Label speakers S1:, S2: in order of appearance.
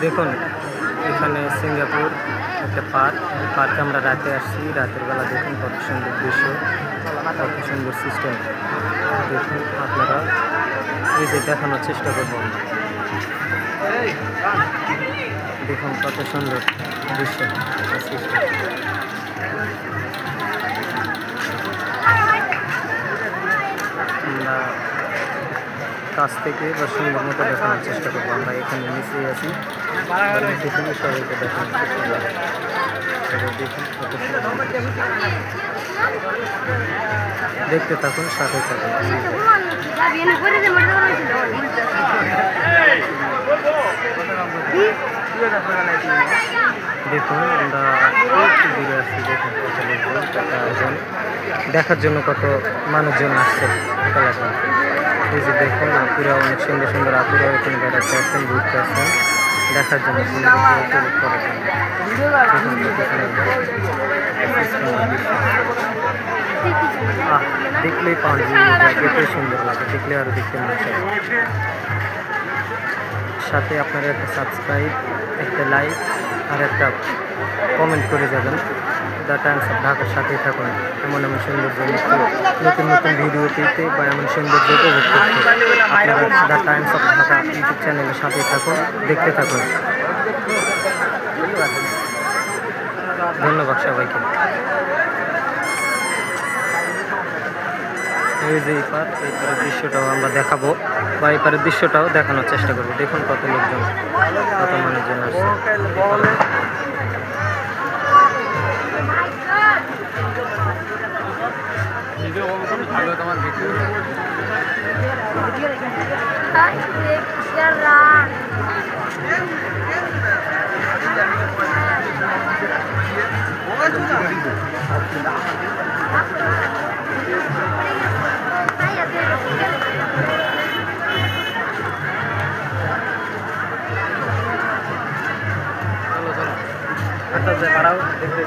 S1: দেখুন এখানে সিঙ্গাপুর একটা পার্কে আমরা রাতে আসছি। রাতের বেলা দেখুন কত সুন্দর দৃশ্য, কত সুন্দর সিস্টেম। দেখুন আপনারা এই যে দেখানোর চেষ্টা করব। দেখুন কত সুন্দর দৃশ্য সিস্টেম। আমরা কাছ থেকে বা সুন্দর মতো দেখানোর চেষ্টা করবো। আমরা এখানে নিচে আছি, নিচে থেকে সবাইকে দেখানোর চেষ্টা করবো। দেখুন কত সুন্দর, দেখতে থাকুন, সাথে থাকুন। দেখুন আমরা একটু দূরে আসছি। দেখুন কত লোকজন দেখার জন্য কত মানুষজন আসছে খেলাটা। এই যে দেখুন আপুরা, অনেক সুন্দর সুন্দর আপুরা এখানে বেড়াতে আসছেন, ঘুরতে আসছেন দেখার জন্য, উপভোগ করার জন্য। দেখলেই পাওয়া যায়, দেখতে সুন্দর লাগে, দেখলে আরও দেখতে মনে হয়। সাথে আপনারা একটা সাবস্ক্রাইব, একটা লাইক আর একটা কমেন্ট করে যাবেন। দ্য টাইমস অফ ঢাকার সাথেই থাকুন। এমন এমন সৌন্দর্য নতুন নতুন ভিডিও পেতে বা এমন সৌন্দর্য উপভোগ করতে আপনারা the Times of Dhaka YouTube চ্যানেলের সাথেই থাকুন, দেখতে থাকুন। ধন্যবাদ সবাইকে। এই যে এই পারের দৃশ্যটাও আমরা দেখাবো বা এই পারের দৃশ্যটাও দেখানোর চেষ্টা করবো। দেখুন কত লোকজন, কত মানুষজন আসছে। চলো চলো, পাড়াও দেখতে।